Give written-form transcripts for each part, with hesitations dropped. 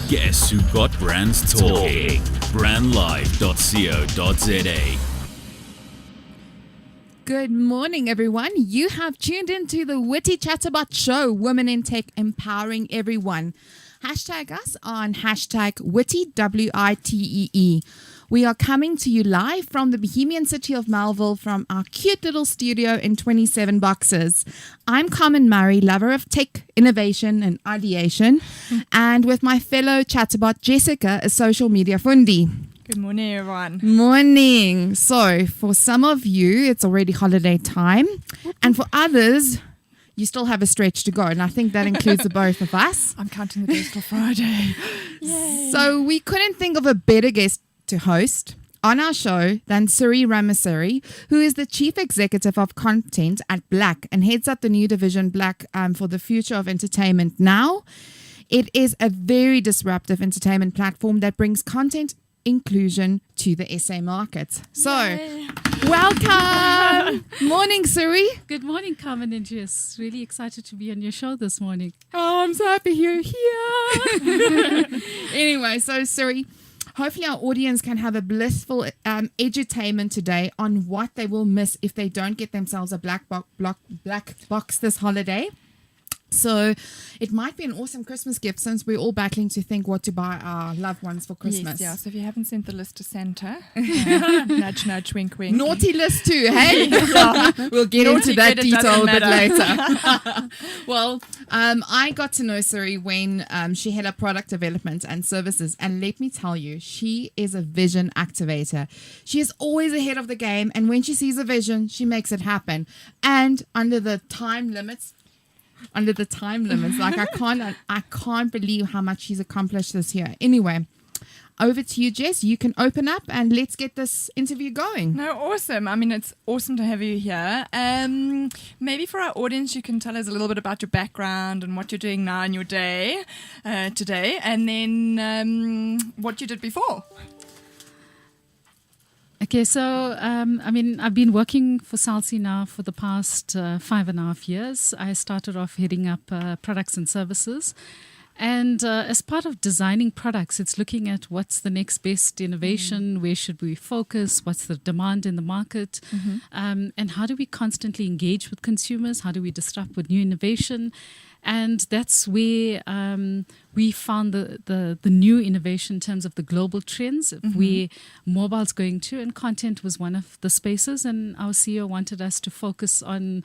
Guess who got brands talking? Brandlive.co.za. Good morning, everyone. You have tuned into the WITEE Chatterbots show, Women in Tech Empowering Everyone. Hashtag us on hashtag WITEE, WITEE. We are coming to you live from the Bohemian city of Melville from our cute little studio in 27 boxes. I'm Carmen Murray, lover of tech, innovation and ideation, and with my fellow Chatterbot, Jessica, a social media fundi. Good morning, everyone. Morning. So for some of you, it's already holiday time, and for others, you still have a stretch to go, and I think that includes the both of us. I'm counting the days till Friday. Yay. So we couldn't think of a better guest to host on our show than Surie Ramasary, who is the Chief Executive of Content at Black and heads up the new division Black for the future of entertainment now. It is a very disruptive entertainment platform that brings content inclusion to the SA market. So, welcome. Morning, Surie. Good morning, Carmen and Jess. Really excited to be on your show this morning. Oh, I'm so happy you're here. Anyway, so Surie, hopefully our audience can have a blissful edutainment today on what they will miss if they don't get themselves a black box this holiday. So it might be an awesome Christmas gift since we're all battling to think what to buy our loved ones for Christmas. Yes, yeah. So if you haven't sent the list to Santa, nudge, nudge, wink, wink. Naughty list too, hey? We'll get into that detail a bit later. Well, I got to know Surie when she had a product development and services. And let me tell you, she is a vision activator. She is always ahead of the game. And when she sees a vision, she makes it happen. And under the time limits, like I can't believe how much she's accomplished this year. Anyway, over to you, Jess. You can open up and let's get this interview going. No, awesome. I mean, it's awesome to have you here. Maybe for our audience, you can tell us a little bit about your background and what you're doing now in your day today, and then what you did before. Okay, so I've been working for Salsi now for the past 5.5 years. I started off heading up products and services. And as part of designing products, it's looking at what's the next best innovation, where should we focus, what's the demand in the market, and how do we constantly engage with consumers, how do we disrupt with new innovation. And that's where we found the new innovation in terms of the global trends, where mobile's going to, and content was one of the spaces. And our CEO wanted us to focus on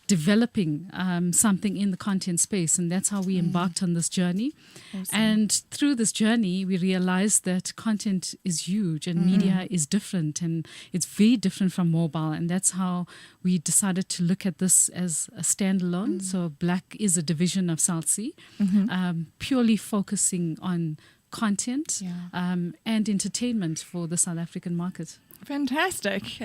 developing something in the content space, and that's how we embarked on this journey. Awesome. And through this journey, we realized that content is huge and media is different, and it's very different from mobile, and that's how we decided to look at this as a standalone. So Black is a division of Salsi, purely focusing on content and entertainment for the South African market. Fantastic.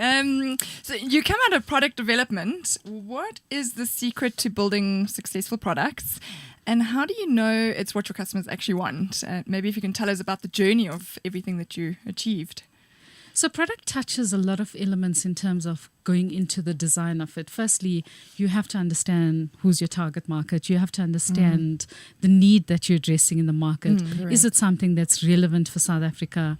So you come out of product development. What is the secret to building successful products? And how do you know it's what your customers actually want? Maybe if you can tell us about the journey of everything that you achieved. So product touches a lot of elements in terms of going into the design of it. Firstly, you have to understand who's your target market. You have to understand the need that you're addressing in the market. Is it something that's relevant for South Africa?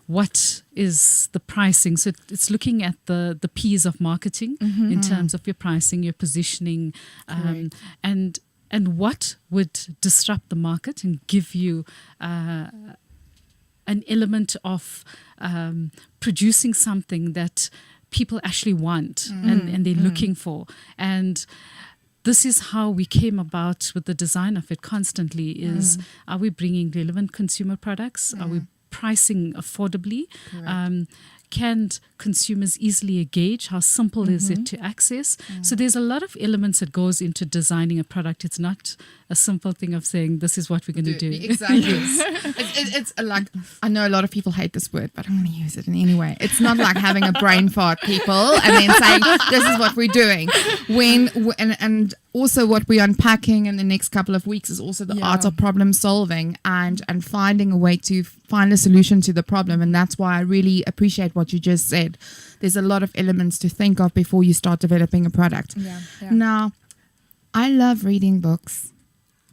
What is the pricing? So it's looking at the P's of marketing in terms of your pricing, your positioning, and what would disrupt the market and give you an element of producing something that people actually want and they're looking for. And this is how we came about with the design of it constantly is, are we bringing relevant consumer products? Are we pricing affordably? Can consumers easily gauge? How simple is it to access? So there's a lot of elements that goes into designing a product. It's not a simple thing of saying, this is what we're going to do. Exactly. It's like, I know a lot of people hate this word, but I'm going to use it in any way. It's not like having a brain fart, people, and then saying, this is what we're doing. And also what we're unpacking in the next couple of weeks is also the art of problem solving and finding a way to find a solution to the problem. And that's why I really appreciate what you just said. There's a lot of elements to think of before you start developing a product. Now, I love reading books.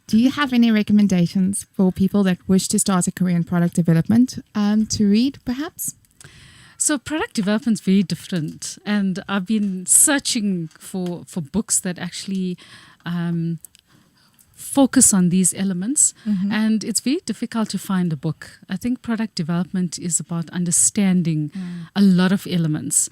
Do you have any recommendations for people that wish to start a career in product development to read, perhaps? So product development is very different, and I've been searching for books that actually focus on these elements, and it's very difficult to find a book. I think product development is about understanding a lot of elements.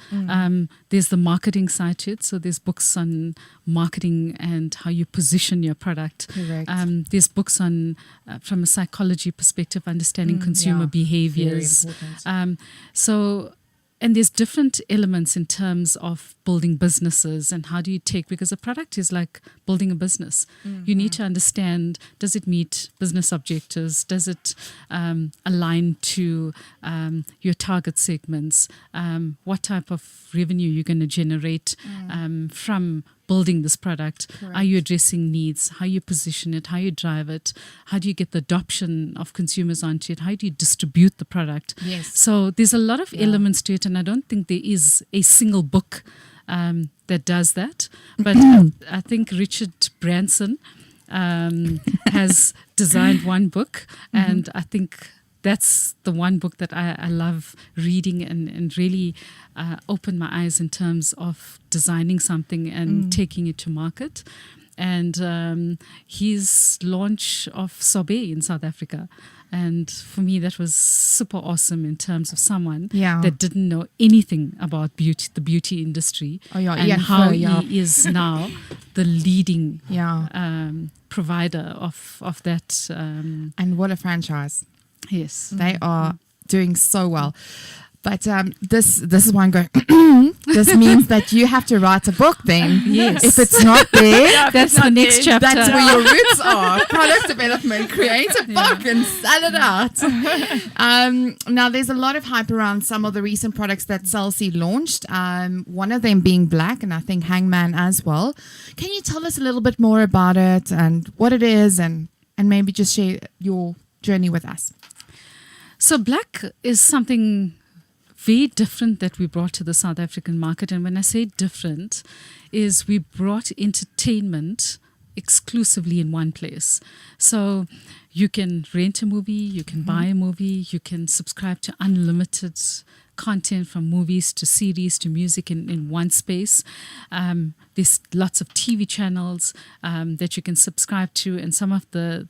There's the marketing side to it, so there's books on marketing and how you position your product. Correct. There's books on, from a psychology perspective, understanding consumer behaviors. Very important. And there's different elements in terms of building businesses and how do you take, because a product is like building a business. You need to understand, does it meet business objectives? Does it align to your target segments? What type of revenue you're going to generate from building this product? Correct. Are you addressing needs? How you position it? How you drive it? How do you get the adoption of consumers onto it? How do you distribute the product? Yes. So there's a lot of elements to it, and I don't think there is a single book that does that. But I think Richard Branson has designed one book, and I think that's the one book that I love reading and really opened my eyes in terms of designing something and taking it to market. And his launch of Sorbet in South Africa. And for me, that was super awesome in terms of someone that didn't know anything about beauty, the beauty industry, and how he is now the leading provider of that. And what a franchise. Yes. They are doing so well. But this is why I'm going, this means that you have to write a book then. Yes. If it's not there, that's the next chapter. That's where your roots are. Product development, create a book and sell it out. Now, there's a lot of hype around some of the recent products that Celsey launched, one of them being Black, and I think Hangman as well. Can you tell us a little bit more about it and what it is, and maybe just share your journey with us? So Black is something very different that we brought to the South African market. And when I say different, is we brought entertainment exclusively in one place. So you can rent a movie, you can buy a movie, you can subscribe to unlimited content from movies to series to music in one space. There's lots of TV channels that you can subscribe to, and some of the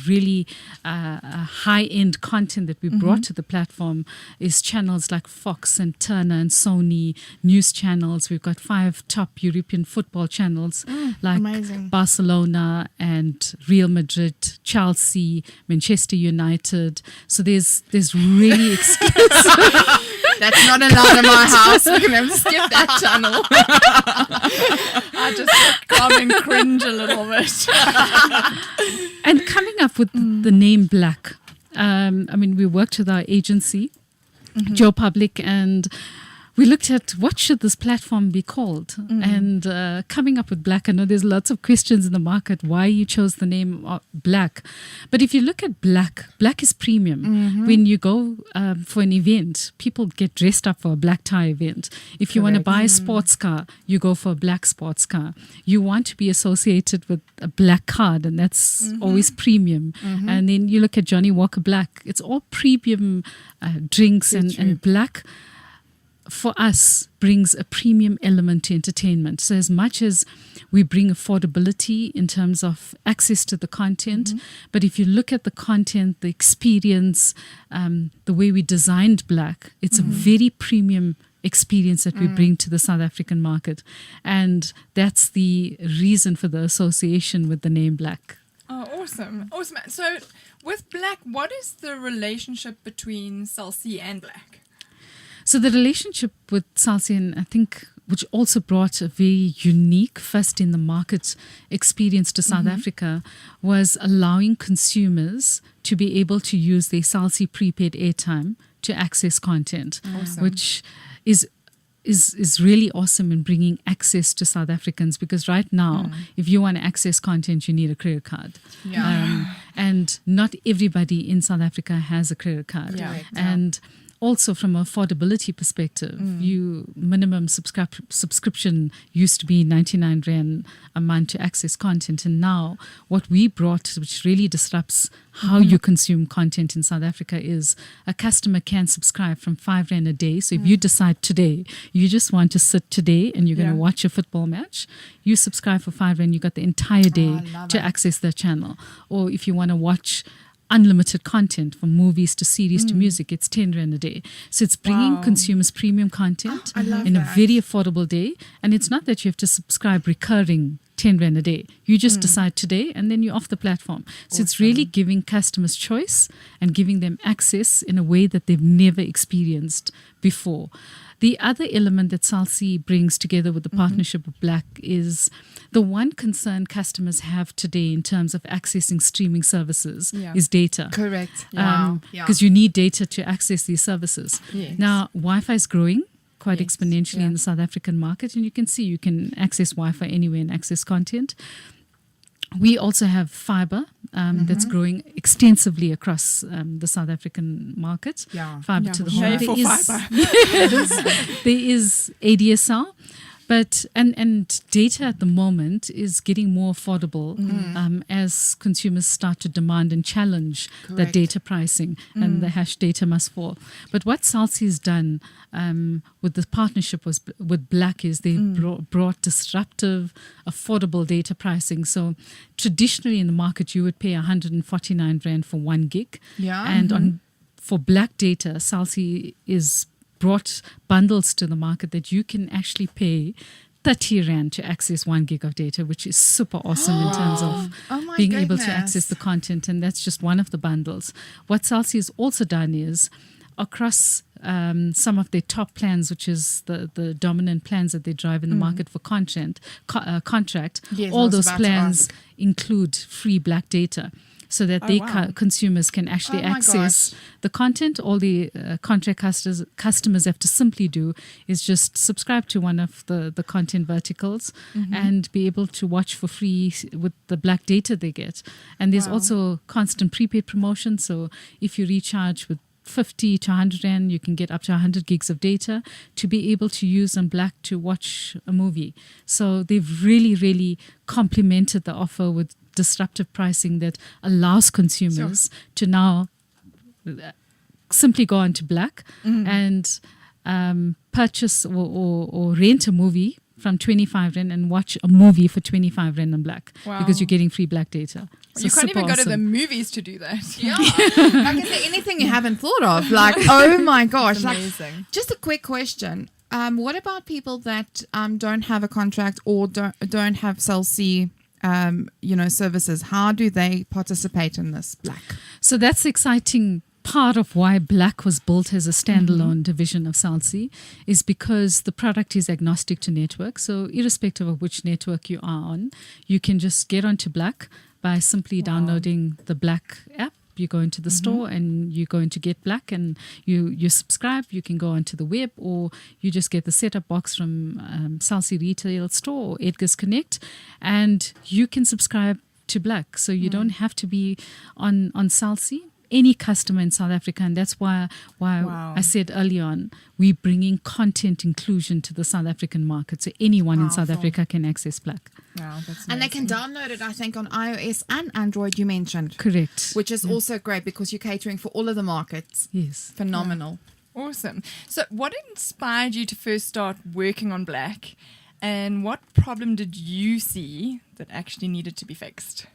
really high-end content that we brought to the platform is channels like Fox and Turner and Sony, news channels. We've got 5 top European football channels like amazing. Barcelona and Real Madrid, Chelsea, Manchester United. So there's really exclusive. That's not allowed in my house. We're going to have to skip that channel. I just calm and cringe a little bit. And coming up with the name Black, I mean, we worked with our agency, Joe Public, and we looked at what should this platform be called, and coming up with Black. I know there's lots of questions in the market why you chose the name Black, but if you look at Black is premium. When you go for an event, people get dressed up for a black tie event. If you want to buy a sports car, you go for a black sports car. You want to be associated with a black card, and that's always premium. And then you look at Johnny Walker Black, it's all premium drinks, and Black for us brings a premium element to entertainment. So as much as we bring affordability in terms of access to the content, but if you look at the content, the experience, the way we designed Black, it's a very premium experience that we bring to the South African market. And that's the reason for the association with the name Black. Oh, awesome. Awesome. So with Black, what is the relationship between Celsey and Black? So the relationship with Celsey, and I think, which also brought a very unique first in the market experience to South Africa, was allowing consumers to be able to use their Celsey prepaid airtime to access content, which is really awesome in bringing access to South Africans, because right now, if you want to access content, you need a credit card. And not everybody in South Africa has a credit card. And also from an affordability perspective, you minimum subscription used to be 99 Rand a month to access content. And now what we brought, which really disrupts how you consume content in South Africa, is a customer can subscribe from 5 Rand a day. So if you decide today, you just want to sit today and you're going to watch a football match, you subscribe for 5 Rand, you got the entire day to access the channel. Or if you want to watch unlimited content from movies to series to music, it's 10 Rand a day. So it's bringing consumers premium content in a very affordable day. And it's not that you have to subscribe recurring 10 Rand a day. You just decide today and then you're off the platform. So it's really giving customers choice and giving them access in a way that they've never experienced before. The other element that Salsi brings together with the partnership with Black is the one concern customers have today in terms of accessing streaming services is data. Correct. Because you need data to access these services. Yes. Now, Wi-Fi is growing quite exponentially in the South African market, and you can see you can access Wi-Fi anywhere and access content. We also have fiber that's growing extensively across the South African market. Fiber to the home. There is ADSL. But and data at the moment is getting more affordable as consumers start to demand and challenge that data pricing and the hash data must fall. But what Salsi has done with the partnership with Black is they brought disruptive, affordable data pricing. So traditionally in the market, you would pay 149 Rand for 1 gig. And for Black data, Salsi is brought bundles to the market that you can actually pay 30 Rand to access 1 gig of data, which is super awesome in terms of being able to access the content. And that's just one of the bundles. What Salsi has also done is across some of their top plans, which is the dominant plans that they drive in the market for contract, all those plans include free Black data. So that consumers can actually access the content. All the contract customers have to simply do is just subscribe to one of the content verticals and be able to watch for free with the Black data they get. And there's also constant prepaid promotion. So if you recharge with 50 to 100 Rand, you can get up to 100 gigs of data to be able to use on Black to watch a movie. So they've really, really complemented the offer with disruptive pricing that allows consumers to now simply go onto Black and purchase or rent a movie from 25 Rand and watch a movie for 25 Rand on Black because you're getting free Black data. So you can't even go to the movies to do that. Like, is there anything you haven't thought of? Like, oh my gosh. Amazing. Like, just a quick question. What about people that don't have a contract or don't have Salsi services? How do they participate in this, Black? So that's exciting. Part of why Black was built as a standalone division of Salsi is because the product is agnostic to network. So irrespective of which network you are on, you can just get onto Black by simply downloading the Black app. You go into the store and you're going to get Black and you subscribe. You can go onto the web or you just get the setup box from Salsi Retail Store or Edgar's Connect and you can subscribe to Black. So you don't have to be on Salsi. Any customer in South Africa, and that's why I said early on, we're bringing content inclusion to the South African market. So anyone in South Africa can access Black. Wow, that's amazing. And they can download it, I think, on iOS and Android, you mentioned. Correct. Which is also great because you're catering for all of the markets. Yes. Phenomenal. Awesome. So what inspired you to first start working on Black and what problem did you see that actually needed to be fixed?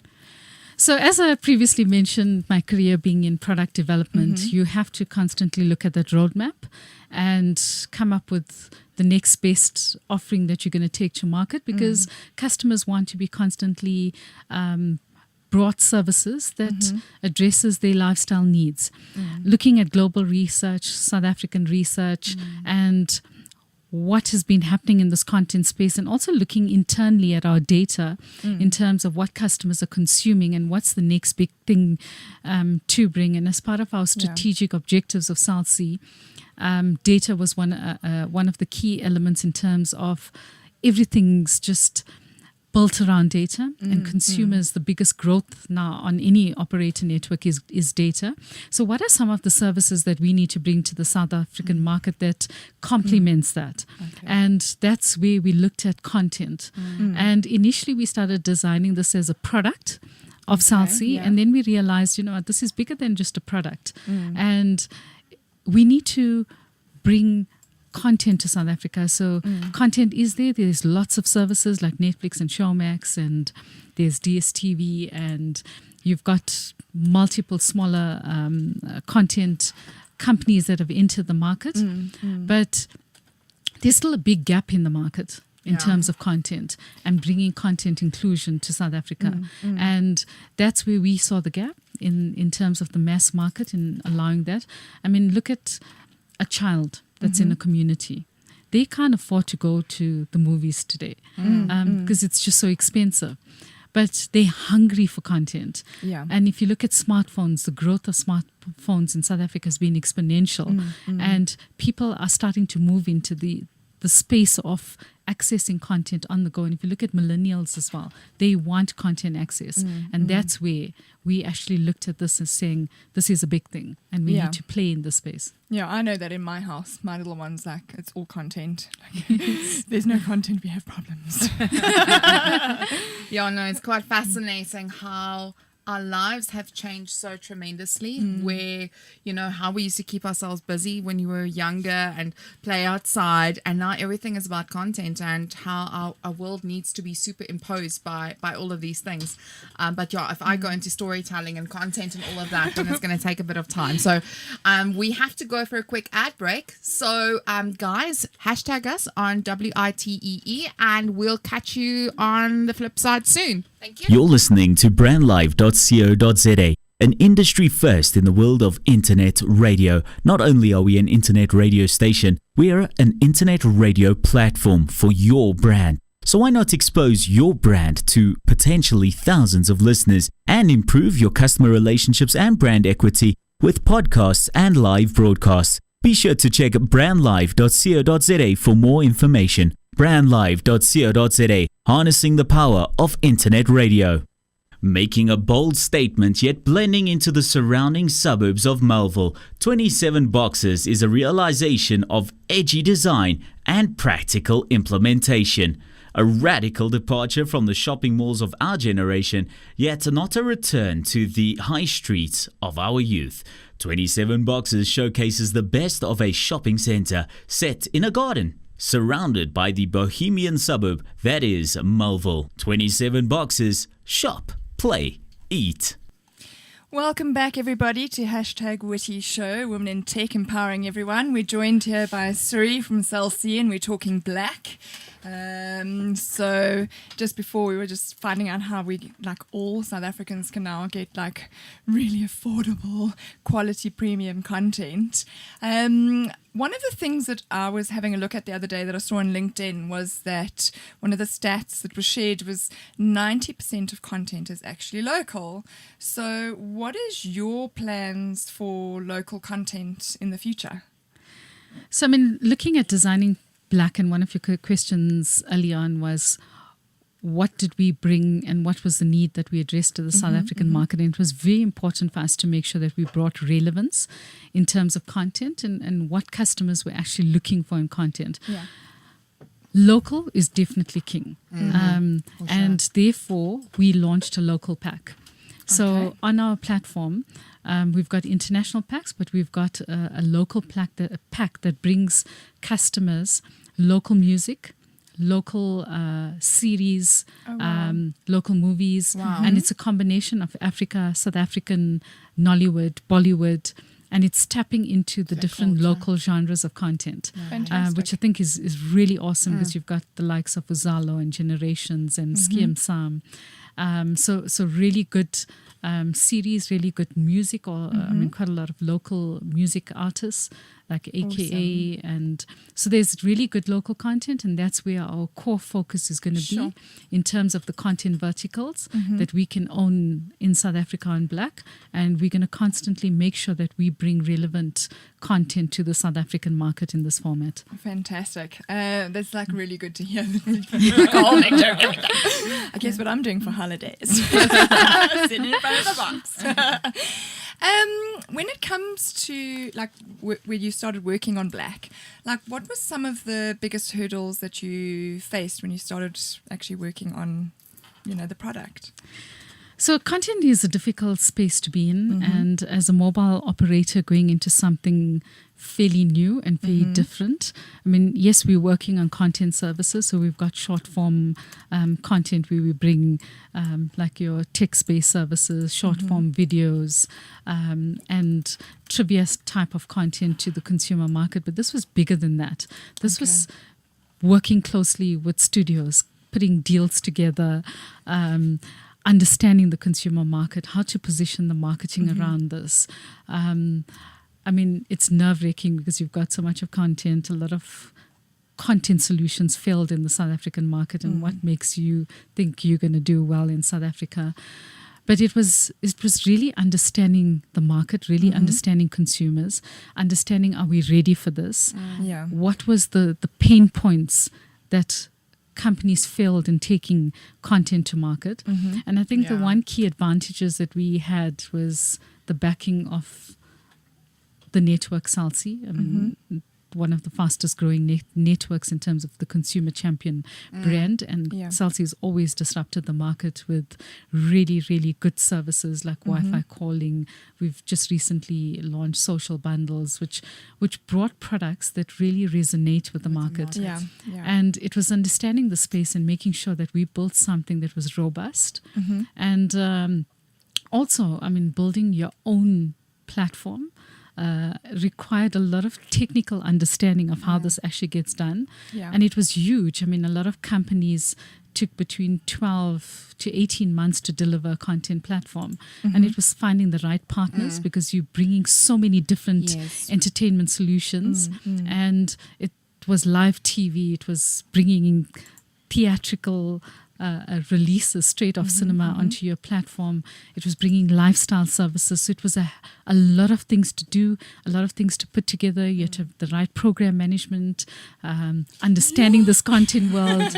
So as I previously mentioned, my career being in product development, you have to constantly look at that roadmap and come up with the next best offering that you're going to take to market because customers want to be constantly brought services that addresses their lifestyle needs. Looking at global research, South African research, and what has been happening in this content space and also looking internally at our data in terms of what customers are consuming and what's the next big thing to bring. And as part of our strategic objectives of Salsi, data was one of the key elements in terms of everything's just built around data, and consumers, the biggest growth now on any operator network is data. So what are some of the services that we need to bring to the South African market that complements that? Okay. And that's where we looked at content. And initially we started designing this as a product of Salsi, and then we realized, this is bigger than just a product. And we need to bring content to South Africa. So content is there. There's lots of services like Netflix and Showmax, and there's DSTV, and you've got multiple smaller content companies that have entered the market. But there's still a big gap in the market in terms of content and bringing content inclusion to South Africa. And that's where we saw the gap in terms of the mass market in allowing that. I mean, look at a child that's in a community. They can't afford to go to the movies today because it's just so expensive. But they're hungry for content. Yeah. And if you look at smartphones, the growth of smartphones in South Africa has been exponential. And people are starting to move into the space of accessing content on the go. And if you look at millennials as well, they want content access. And that's where we actually looked at this as saying, this is a big thing and we need to play in this space. Yeah, I know that in my house, my little one's like, it's all content. Like, there's no content, we have problems. Yeah, no, it's quite fascinating how our lives have changed so tremendously, where, how we used to keep ourselves busy when you were younger and play outside, and now everything is about content, and how our world needs to be superimposed by all of these things. But if I go into storytelling and content and all of that, then it's going to take a bit of time. So we have to go for a quick ad break. So guys, hashtag us on WITEE, and we'll catch you on the flip side soon. Thank you. You're listening to brandlive.co.za, an industry first in the world of internet radio. Not only are we an internet radio station, we are an internet radio platform for your brand. So why not expose your brand to potentially thousands of listeners and improve your customer relationships and brand equity with podcasts and live broadcasts? Be sure to check brandlive.co.za for more information. brandlive.co.za, harnessing the power of internet radio. Making a bold statement yet blending into the surrounding suburbs of Melville, 27 Boxes is a realization of edgy design and practical implementation. A radical departure from the shopping malls of our generation, yet not a return to the high streets of our youth. 27 Boxes showcases the best of a shopping centre set in a garden, surrounded by the bohemian suburb that is Melville. 27 Boxes, shop, play, eat. Welcome back, everybody, to Hashtag Witty Show, Women in Tech Empowering Everyone. We're joined here by Surie from Salsi, and we're talking black. So just before, we were just finding out how we, like all South Africans, can now get like really affordable quality premium content. One of the things that I was having a look at the other day that I saw on LinkedIn was that one of the stats that was shared was 90% of content is actually local. So what is your plans for local content in the future? So, I mean, looking at designing black, and one of your questions early on was, what did we bring and what was the need that we addressed to the South African market? And it was very important for us to make sure that we brought relevance in terms of content and what customers were actually looking for in content. Yeah. Local is definitely king. And therefore, we launched a local pack. So on our platform, we've got international packs, but we've got a local pack that brings customers local music, local series, local movies. And it's a combination of Africa, South African, Nollywood, Bollywood, and it's tapping into the different local genres of content, which I think is really awesome because you've got the likes of Uzalo and Generations and Skiem Sam. So really good series, really good music, I mean, quite a lot of local music artists like AKA. And so there's really good local content, and that's where our core focus is going to be in terms of the content verticals that we can own in South Africa on Black. And we're going to constantly make sure that we bring relevant content to the South African market in this format. Fantastic. That's like really good to hear. I guess what I'm doing for holidays. Sitting in front of the box. When it comes to like where you started working on Black, like what were some of the biggest hurdles that you faced when you started actually working on, the product? So content is a difficult space to be in, and as a mobile operator going into something fairly new and very different. I mean, yes, we're working on content services, so we've got short form content where we bring like your text-based services, short form videos, and trivia type of content to the consumer market. But this was bigger than that. This was working closely with studios, putting deals together, understanding the consumer market, how to position the marketing around this. I mean, it's nerve-wracking because you've got so much of content. A lot of content solutions failed in the South African market, and what makes you think you're going to do well in South Africa? But it was really understanding the market, really understanding consumers, understanding, are we ready for this? What was the pain points that companies failed in taking content to market? And I think the one key advantages that we had was the backing of the network Salsi. I mean, one of the fastest growing networks in terms of the consumer champion brand. And Salsi has always disrupted the market with really, really good services like Wi-Fi calling. We've just recently launched social bundles, which brought products that really resonate with the market. And it was understanding the space and making sure that we built something that was robust. And also, I mean, building your own platform required a lot of technical understanding of how this actually gets done. And it was huge. I mean, a lot of companies took between 12 to 18 months to deliver a content platform. And it was finding the right partners because you're bringing so many different entertainment solutions. And it was live TV. It was bringing in theatrical releases straight off cinema onto your platform. It was bringing lifestyle services. So it was a lot of things to do, a lot of things to put together. You had to have the right program management, understanding this content world,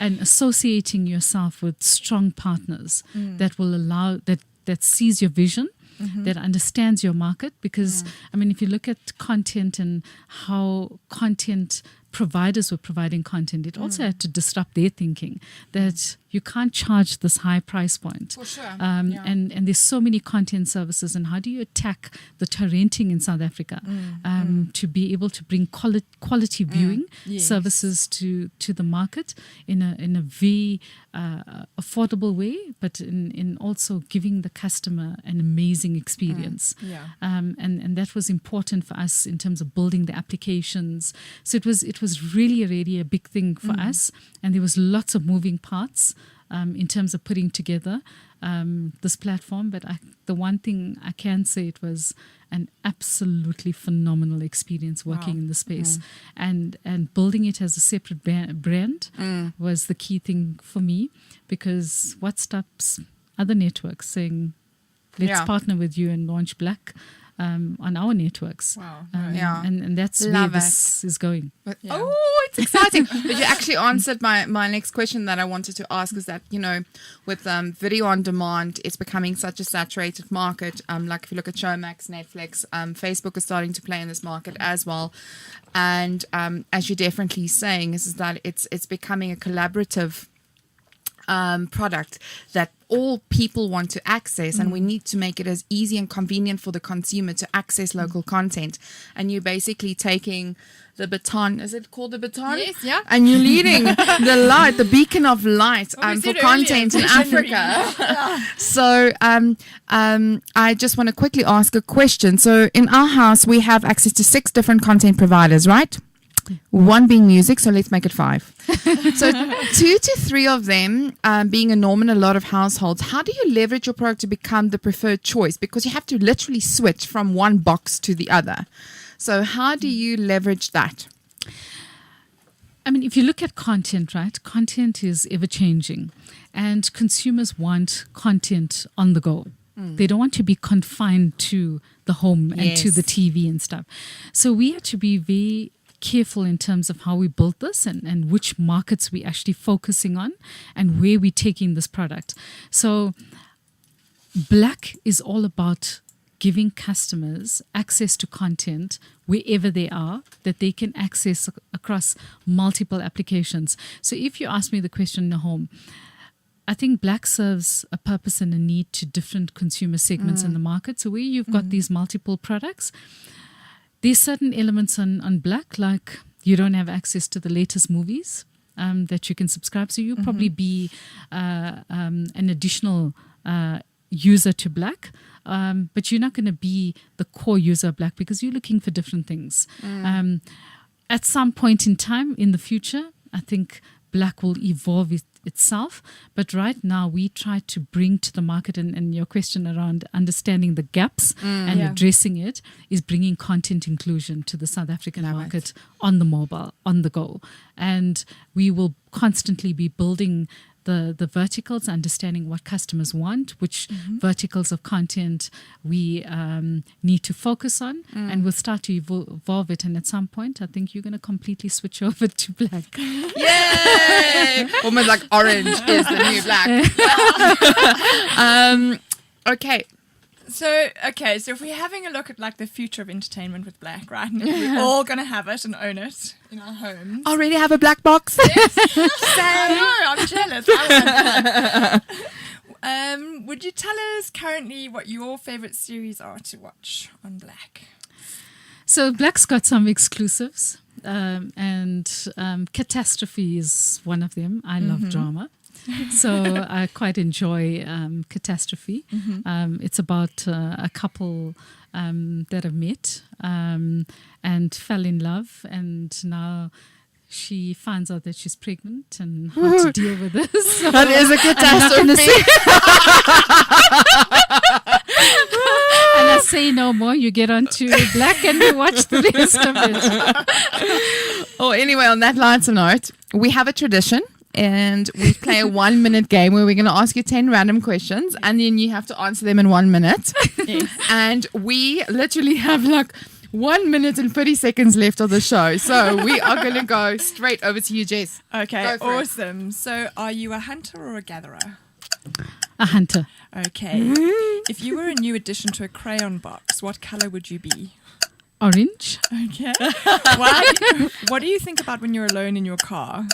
and associating yourself with strong partners that will allow, that sees your vision, that understands your market. Because, I mean, if you look at content and how content providers were providing content, it also had to disrupt their thinking that you can't charge this high price point. For sure. And there's so many content services, and how do you attack the torrenting in South Africa to be able to bring quality viewing services to the market in a very affordable way, but in also giving the customer an amazing experience. And that was important for us in terms of building the applications. So it was really a big thing for us, and there was lots of moving parts in terms of putting together this platform. But the one thing I can say, it was an absolutely phenomenal experience working in the space. And building it as a separate brand was the key thing for me, because what stops other networks saying, let's partner with you and launch Black on our networks. And that's where this is going. Oh, it's exciting. But you actually answered my next question that I wanted to ask, is that, with video on demand, it's becoming such a saturated market. Like if you look at Showmax, Netflix, Facebook is starting to play in this market as well. And as you're definitely saying, is that it's becoming a collaborative product that all people want to access, and we need to make it as easy and convenient for the consumer to access local content. And you're basically taking the baton, is it called the baton? Yes, yeah. And you're leading the beacon of light for content in Africa. So I just want to quickly ask a question. So in our house, we have access to 6 different content providers, right? 1 being music, so let's make it 5. So 2 to 3 of them being a norm in a lot of households. How do you leverage your product to become the preferred choice? Because you have to literally switch from one box to the other. So how do you leverage that? I mean, if you look at content, right? Content is ever changing, and consumers want content on the go. They don't want to be confined to the home and to the TV and stuff. So we have to be very careful in terms of how we build this and which markets we're actually focusing on and where we're taking this product. So Black is all about giving customers access to content wherever they are, that they can access across multiple applications. So if you ask me the question, Nahom, I think Black serves a purpose and a need to different consumer segments in the market. So where you've got these multiple products, there's certain elements on Black, like you don't have access to the latest movies that you can subscribe. So you'll probably be an additional user to Black. But you're not going to be the core user of Black because you're looking for different things. At some point in time in the future, I think Black will evolve itself. But right now, we try to bring to the market, and your question around understanding the gaps and addressing it is bringing content inclusion to the South African market on the mobile, on the go. And we will constantly be building the verticals, understanding what customers want, which verticals of content we need to focus on, and we'll start to evolve it. And at some point, I think you're going to completely switch over to Black. Yay! Almost like orange is the new Black. Okay. So if we're having a look at like the future of entertainment with Black, right? And we're all going to have it and own it in our homes. Already have a black box? I know, I'm jealous. I want that. Would you tell us currently what your favorite series are to watch on Black? So Black's got some exclusives, and Catastrophe is one of them. I love drama. So I quite enjoy Catastrophe. It's about a couple that have met and fell in love, and now she finds out that she's pregnant and how to deal with this. That is a catastrophe. And I say no more. You get onto Black and you watch the rest of it. Oh, anyway, on that lighter note, we have a tradition. And we play a 1 minute game where we're going to ask you 10 random questions and then you have to answer them in 1 minute. And we literally have like 1 minute and 30 seconds left of the show. So we are going to go straight over to you, Jess. Okay, awesome. So are you a hunter or a gatherer? A hunter. Okay. If you were a new addition to a crayon box, what color would you be? Orange. Okay. What do you think about when you're alone in your car?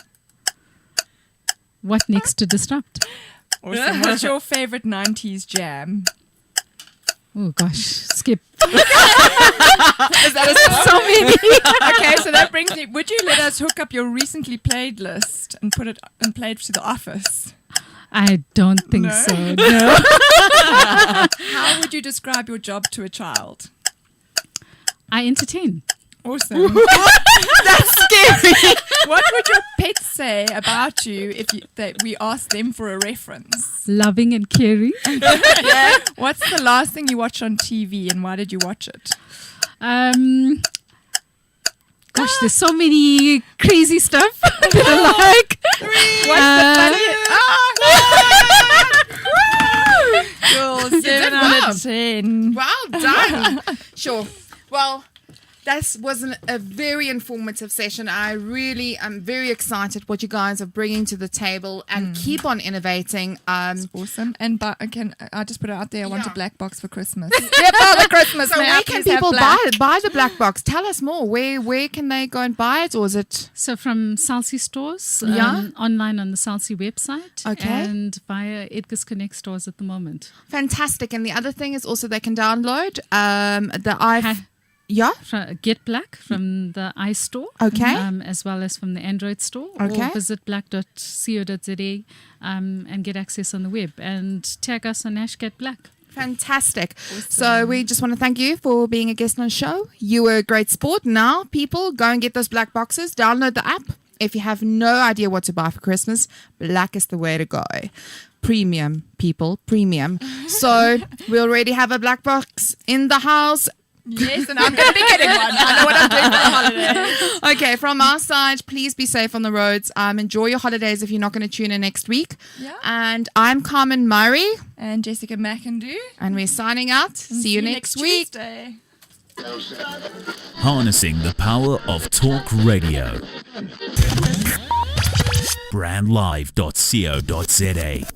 What next to disrupt? Awesome. What's your favorite 90s jam? Oh gosh, skip. Is that so many? Okay, so that brings me. Would you let us hook up your recently played list and put it and play it to the office? I don't think so. No. How would you describe your job to a child? I entertain. Awesome. That's scary. What would your pets say about you if that we asked them for a reference? Loving and caring. Yeah. What's the last thing you watched on TV and why did you watch it? Gosh, there's so many crazy stuff that I like. What's the funny? Cool. 7 out of 10. Well done. Sure. Well, that was a very informative session. I really am very excited what you guys are bringing to the table and keep on innovating. That's awesome. And I just put it out there. I want a black box for Christmas. Yep, Father Christmas. So May I where can please have people black? buy the black box? Tell us more. Where can they go and buy it, or is it? So from Salsi stores, online on the Salsi website, and via Edgar's Connect stores at the moment. Fantastic. And the other thing is also they can download the Get Black from the iStore, as well as from the Android store, or visit black.co.za and get access on the web and tag us on #GetBlack. Fantastic. Awesome. So we just want to thank you for being a guest on the show. You were a great sport. Now, people, go and get those black boxes. Download the app. If you have no idea what to buy for Christmas, black is the way to go. Premium, people, premium. So we already have a black box in the house. Yes, and I'm going to be getting one. I know what I'm doing for the holidays. Okay, from our side, please be safe on the roads. Enjoy your holidays if you're not going to tune in next week. Yeah. And I'm Carmen Murray, And Jessica McIndoe. and we're signing out. See you next week. Tuesday. Harnessing the power of talk radio. Brandlive.co.za